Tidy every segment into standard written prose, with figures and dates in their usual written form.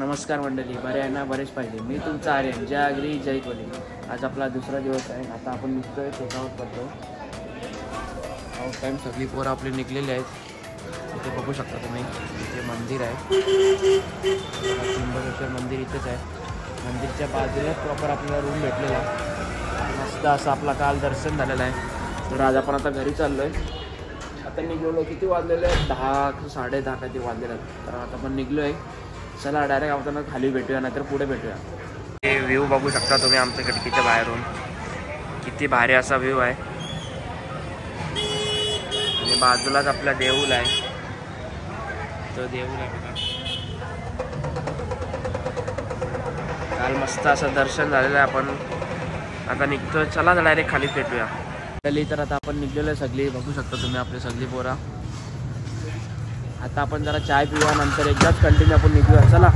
नमस्कार मंडळी, बरे आहे ना? बरेच पाहिजे. मी तुमचा आर्यन. जय आगरी जय कोली. आज आपला दुसरा दिवस आहे. आता आपण निघतोय, चेकआउट करतो. आउट टाईम सगळी पोरं आपली निघलेली आहेत. इथे बघू शकता तुम्ही, इथे मंदिर आहे. त्र्यंबकेश्वर मंदिर इथेच आहे. मंदिरच्या बाजूला प्रॉपर आपल्याला रूम भेटलेला आहे. मस्त असं आपला काल दर्शन झालेलं आहे. तर आज आपण आता घरी चाललो आहे. आता निघलो, किती वाजलेले आहेत? 10 साडे 10 काहीतरी वाजलेलं आहेत. तर आता आपण निघलो आहे. चला डायरेक्ट आपण खाली भेटूया, नाहीतर पुढे भेटूया. हे व्ह्यू बघू शकता तुम्ही आमच्या खिडकीच्या बाहेरून. किती भारी असा व्ह्यू आहे. आणि बाजूलाच आपला देऊळ आहे. तो देऊळ आहे बघा. काल मस्त असं दर्शन झालेलं आहे. आपण आता निघतोय. चला डायरेक्ट खाली भेटूया. तर आता आपण निघलेलो आहे सगळी. बघू शकता तुम्ही आपली सगळी पोरा. आता आपण जरा चाय पिऊया, नंतर एकदाच कंटिन्यू आपण निघूया. चला.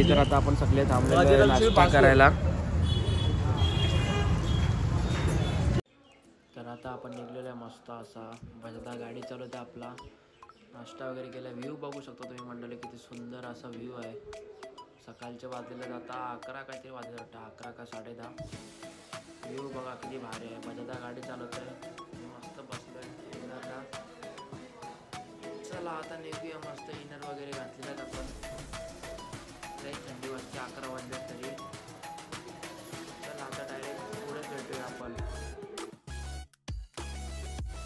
तर आता आपण सगळे थांबलेलो नाश्ता करायला. तर आता आपण निघलेलो आहे मस्त असा. भजदा गाडी चालवते आपला. नाश्ता वगैरे केला. व्ह्यू बघू शकता तुम्ही मंडळी, किती सुंदर असा व्ह्यू आहे. सकाळच्या वाजलेलं आता 11 काहीतरी वाजले वाटतं, 11 का 10:30. व्ह्यू बघा किती भारी आहे. भजदा गाडी चालवतोय, मस्त बसलोय. चला आता निघूया. मस्त इनर वगैरे घातलेले आहेत आपण. लई थंडी वाजते, 11 वाजले तरी. चला आता डायरेक्ट पुढे भेटूया आपण.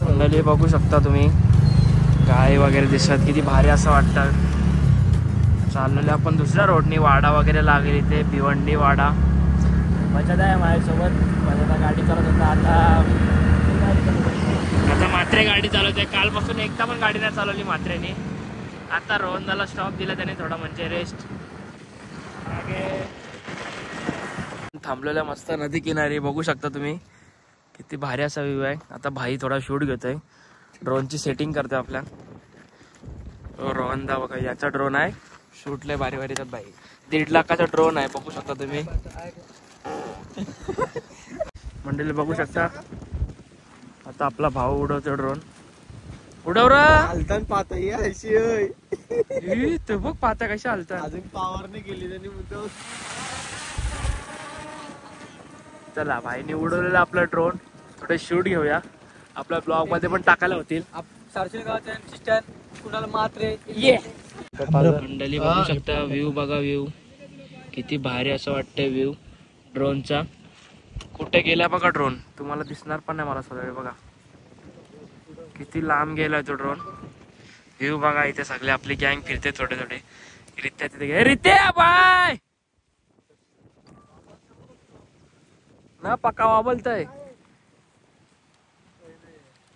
मंडळी बघू शकता तुम्ही, गाय वगैरे दिसत किती भारी असं वाटतं. चाललेलं आपण दुसऱ्या रोडनी. वाडा वगैरे लागेल इथे, भिवंडी वाडा. मजा आहे माझ्यासोबत. माझ्या गाडी चालत होता. आता मात्रे गाडी चालवते. कालपासून एकदा पण गाडी नाही चालवली मात्रेने. आता रोहनला स्टॉप दिला त्याने थोडा, म्हणजे रेस्ट. थांबलेला मस्त नदी किनारी. बघू शकता तुम्ही किती भारी असा व्ह्यू आहे. आता भाई थोडा शूट घेतोय, ड्रोनची सेटिंग करतोय आपल्या. रोहनदा बघा, याचा ड्रोन आहे. शूट लय भारी भारी भाई. 1.5 लाखाचा ड्रोन आहे. बघू शकता तुम्ही मंडळी. बघू शकता आता आपला भाऊ उडवतो ड्रोन. उडव रे. बघ पाहता कशा हलतात. अजून पावरने गेली त्यांनी. चला भाईने उडवलेला आपला ड्रोन. थोडे शूट घेऊया, आपल्या ब्लॉग मध्ये पण टाकायला होतील. कुणाला मात्रे ये. मंडळी बघू शकता व्ह्यू बघा. व्ह्यू किती भारी असं वाटतंय. व्ह्यू ड्रोनचा. कुठे गेला बघा ड्रोन, तुम्हाला दिसणार पण नाही मला सगळे. बघा किती लांब गेलाय तो ड्रोन. व्ह्यू बघा. इथे सगळे आपली गँग फिरते थोडे थोडे. रित्या तिथे रित्या बाय ना पक्का वाबलतय.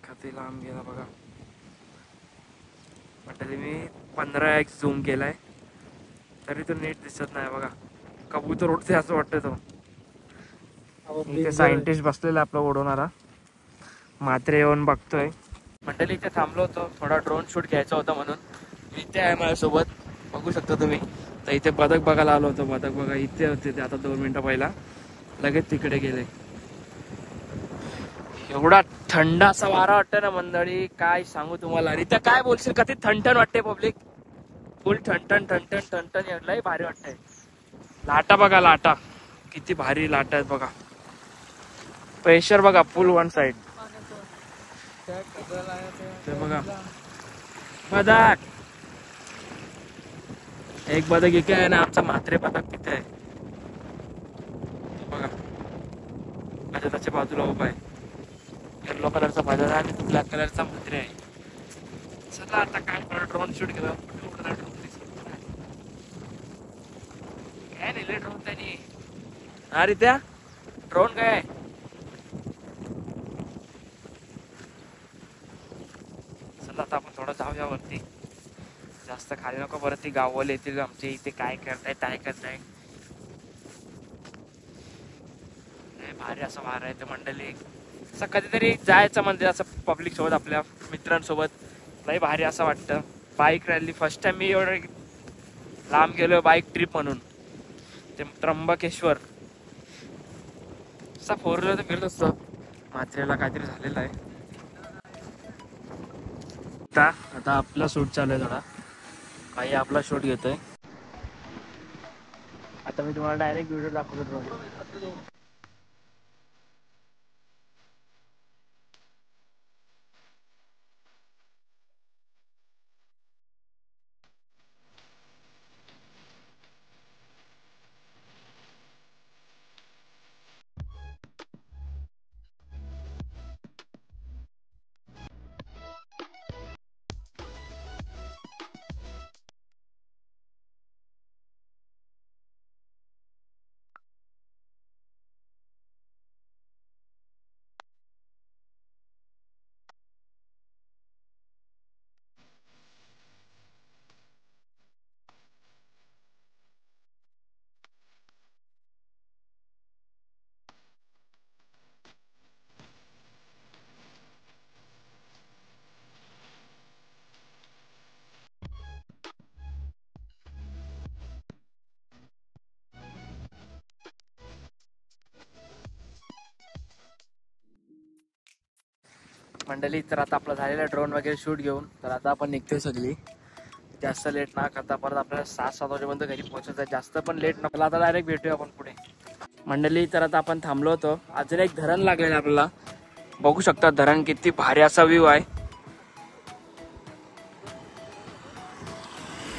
किती लांब गेला बघा. म्हटलं मी 15x झूम केलाय तरी तो नीट दिसत नाही बघा. कबूतर उडते असं वाटतं. तो इथे सायंटिस्ट बसलेला आपला उडवणारा. मात्रे येऊन बघतोय. मंडळी इथे थांबलो होतो, थोडा ड्रोन शूट घ्यायचा होता म्हणून. इथे आहे माझ्यासोबत, बघू शकता तुम्ही. तर इथे बदक बघायला आलो होतो. बदक बघा इथे होते ते. आता 2 मिनिटं पहिला लगेच तिकडे गेले. एवढा थंड असा वारा वाटतं ना मंडळी, काय सांगू तुम्हाला. इथे काय बोलशील, कधी थंडण वाटते पब्लिक. फुल ठणठण ठणठण ठणठण. एवढाही भारी वाटतंय. लाटा बघा, लाटा किती भारी लाटा आहेत बघा. प्रेशर बघा फुल वन साइड. ते बघा बदक. एक बदक इथे आहे ना, आमचा मात्रे बदक तिथे आहे बघा. माझ्या त्याच्या बाजूला उभा आहे. येलो कलरचा बदक आहे आणि ब्लॅक कलरचा मात्रे आहे. चला आता काय ड्रोन शूट केलं. काय नाही ड्रोन त्यांनी. अरे त्या ड्रोन काय. चला आता आपण थोडं जाऊया वरती. जास्त खाली नको, परत ती गाववाले येतील आमच्या इथे. काय करताय काय करताय. भारी असं वार आहे ते मंडळी. असं कधीतरी जायचं म्हणजे असं पब्लिक सोबत, आपल्या मित्रांसोबत. लय भारी असं वाटतं. बाईक रॅली फर्स्ट टाइम मी एवढं लांब गेलो बाईक ट्रिप म्हणून. ते त्र्यंबकेश्वर. असा 4 व्हीलर तर फिरत असतो. मात्रेला काहीतरी झालेलं आहे. आता आपला शूट चालू आहे थोडा. भाई आपला शूट घेतोय. आता मी तुम्हाला डायरेक्ट व्हिडिओ दाखवतो ड्रोन. मंडळी, तर आता आपला झालेला ड्रोन वगैरे शूट घेऊन तर आता आपण निघतोय सगळी. जास्त लेट ना करता परत आपल्याला 7-7 वाजेपर्यंत घरी पोहोचायचं आहे. जास्त पण लेट नको. आता डायरेक्ट भेटूया आपण पुढे. मंडळी, तर आता आपण थांबलो होतो. अजून एक धरण लागलेलं आपल्याला. बघू शकता धरण किती भारी असा व्ह्यू आहे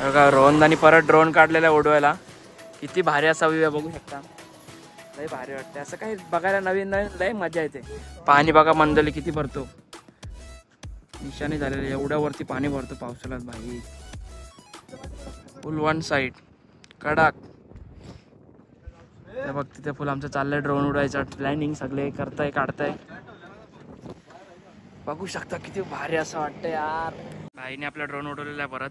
बघा. रोहनदानी परत ड्रोन काढलेला उडवायला. किती भारी असा व्ह्यू आहे बघू शकता. लय भारी वाटते असं काही बघायला. नवीन नवीन लय मजा येते. पाणी बघा मंडळी किती भरतो. निशाणी झालेले एवढ्या वरती पाणी भरतो पावसाळ्यात भाई. फुल वन साइड कडक. बघ तिथे फुल आमचं चाललंय ड्रोन उडवायचं प्लॅनिंग. सगळे करताय काढताय. बघू शकता किती भारी असं वाटतं यार. भाईने आपला ड्रोन उडवलेला आहे परत.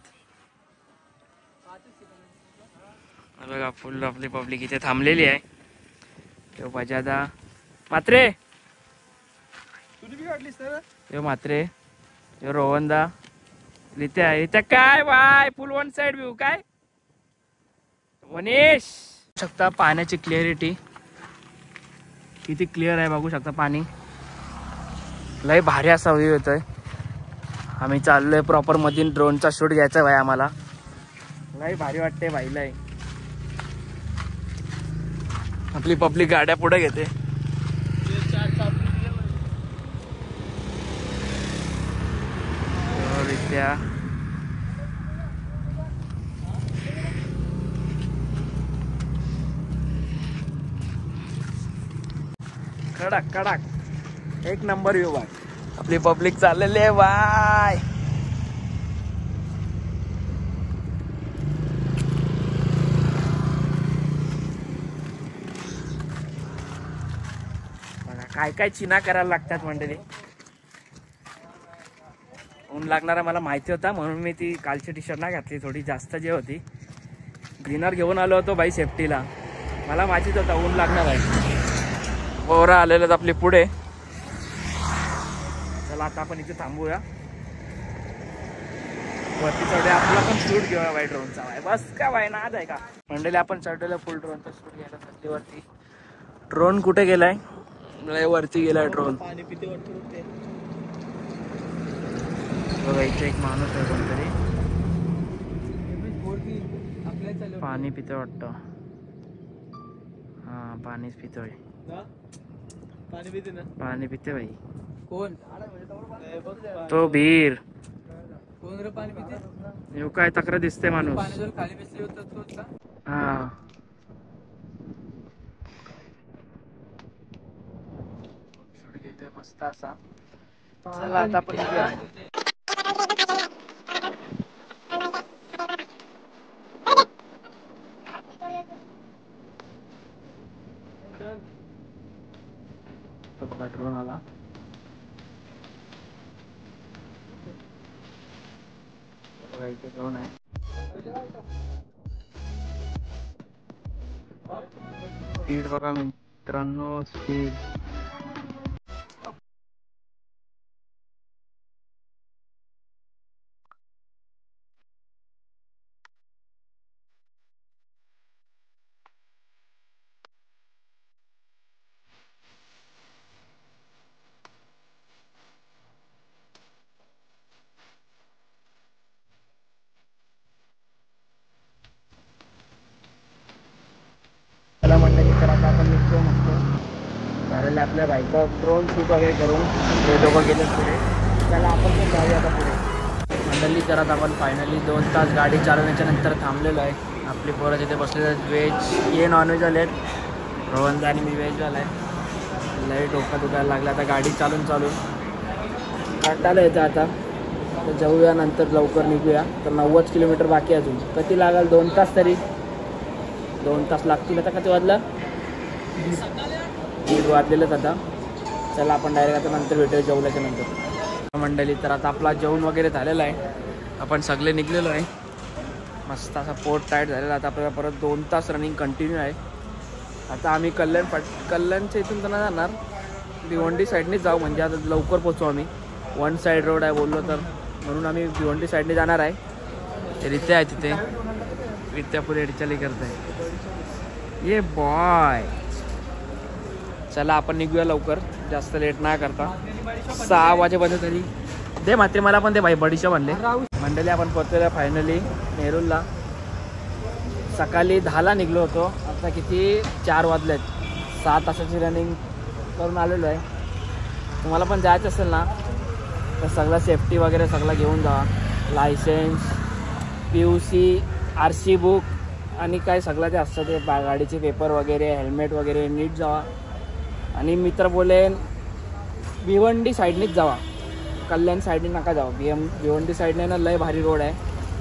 बघा फुल आपली पब्लिक इथे थांबलेली आहे. तो बजादा मात्रे यो मात्रे यो रोहनदा लिहिते काय बाय. फुल वन साइड व्ह्यू काय मनीष. शकता पाण्याची क्लिअरिटी किती क्लिअर आहे बघू शकता. पाणी लय भारी असा व्ह्यू येतोय. आम्ही चाललोय प्रॉपर मध्ये ड्रोनचा शूट घ्यायचा भाई आम्हाला. लय भारी वाटते भाई. लय आपली पब्लिक गाड्या पुढे घेते. विद्या कडक कडक एक नंबर व्ह्यू बाय. आपली पब्लिक चाललेली आहे बाय. काय काय चिना करायला लागतात मंडळी. ऊन लागणारा मला माहिती होता म्हणून मी ती कालची टी शर्ट नाही घातली. थोडी जास्त जे होती ग्रीनर घेऊन आलो होतो बाई सेफ्टीला. मला माहितीच होता ऊन लागणार आहे. पोरं आलेलं आपली पुढे. चला आता आपण इथे थांबूया. वरती चढूया. आपला पण शूट घेऊया बाई ड्रोनचा. बाय बस का बाय नाद आहे का मंडळी. आपण चढलेलं फुल ड्रोनचा शूट घ्यायला वरती. ड्रोन कुठे गेलाय. वरती गेलाय ड्रोन. बघा इथे एक माणूस आहे कोणतरी. पाणी पितो वाटतं. हा पाणीच पितोय. पाणी पिते भाई. कोण तो भीर. कोण रे पाणी पिते. येऊ काय तक्रार दिसते माणूस. हा मस्त असा. चला आता आपण ड्रोन आला. इथे ड्रोन आहे. स्पीड बघा मित्रांनो. स्पीड आपण निघतो मस्त. झालेलं आपल्या बाईकवर ड्रोन शूट वगैरे करून ते दोघं गेले पुढे. त्याला आपण पण जाऊया आता पुढे. मंडळी तर आता आपण फायनली 2 तास गाडी चालवण्याच्या नंतर थांबलेलो आहे. आपली पोरं तिथे बसलेले आहेत. व्हेज ये नॉनव्हेज आले आहेत. रोहनदा आणि मी व्हेजवाला आहे. लई डोका दुखायला लागला आता गाडी चालून कंटाळा येतं आता. तर जाऊया नंतर लवकर निघूया. तर 90 किलोमीटर बाकी अजून. किती लागेल 2 तास तरी 2 तास लागतील. आता किती वाजलं 1:30 वाजलेलंच आता. चला आपण डायरेक्ट आता नंतर भेटूया जेवल्याच्या नंतर. मंडळी तर आता आपला जेवण वगैरे झालेला आहे. आपण सगळे निघलेलो आहे. मस्त असा पोट टाईट झालेला. आता आपल्याला परत 2 तास रनिंग कंटिन्यू आहे. आता आम्ही कल्याणच्या इथून तर नाही जाणार. भिवंडी साईडनेच जाऊ म्हणजे आता लवकर पोचू आम्ही. 1 साईड रोड आहे बोललो तर म्हणून आम्ही भिवंडी साईडने जाणार आहे. ते रित्या आहे तिथे. रित्या पुढे रिचाली करत आहे ये बॉय. चला आपण निघूया लवकर जास्त लेट नाही करता. 6 वाजेपर्यंत तरी दे मात्र मला पण ते भाई बडीशा म्हणले. मंडळी आपण पोहोचलेलो फायनली नेरूरला. सकाळी 10ला निघलो होतो. आता किती 4 वाजलेत. 6 तासाची रनिंग करून आलेलो आहे. तुम्हाला पण जायचं असेल ना तर सगळं सेफ्टी वगैरे सगळं घेऊन जा. लायसन्स PUC RC बुक आणि काय सगळं ते असतं ते गाडीचे पेपर वगैरे हेल्मेट वगैरे नीट जावा. आणि मित्र बोलेन भिवंडी साईडनेच जावा. कल्याण साईडने नका जावा. भिवंडी साईडने ना लय भारी रोड आहे.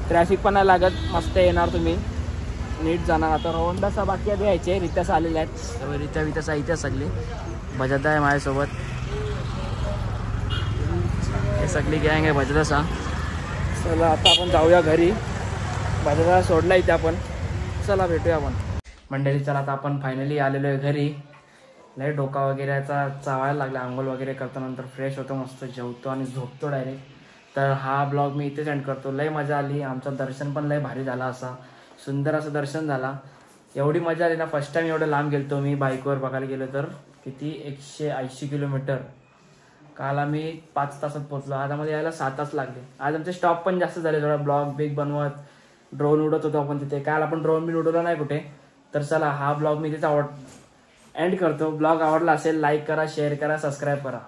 ट्रॅफिक पण नाही लागत. मस्त येणार तुम्ही नीट जाणार. आता रोहनदासा बाकी द्यायचे रित्यास आलेले आहेत. तर रित्या इथे सगळी बजादा आहे माझ्यासोबत. हे सगळी गँग आहे बजादासा. चला आता आपण जाऊया घरी. बजादा सोडला इथे आपण. चला भेटूया आपण. मंडळी चला आता आपण फायनली आलेलो आहे घरी. लय डोका वगैरे याचा चावायला लागला. आंघोळ वगैरे करतो नंतर फ्रेश होतो मस्त जेवतो आणि झोपतो डायरेक्ट. तर हा ब्लॉग मी इथेच एंड करतो. लय मजा आली. आमचं दर्शन पण लय भारी झाला. असा सुंदर असं दर्शन झाला. एवढी मजा आली ना. फर्स्ट टाइम एवढं लांब गेलतो मी बाईकवर बघायला गेलो तर. किती 180 किलोमीटर. काल आम्ही 5 तासात पोहोचलो. आज आम्हाला यायला 6 तास लागले. आज आमचे स्टॉप पण जास्त झाले. थोडा ब्लॉग बिग बनवत ड्रोन उडत होतो आपण तिथे. काल आपण ड्रोन बिन उडवला नाही कुठे. तर चला हा ब्लॉग मी तिथे एंड करतो. ब्लॉग आवडला असेल लाईक करा शेअर करा सबस्क्राईब करा.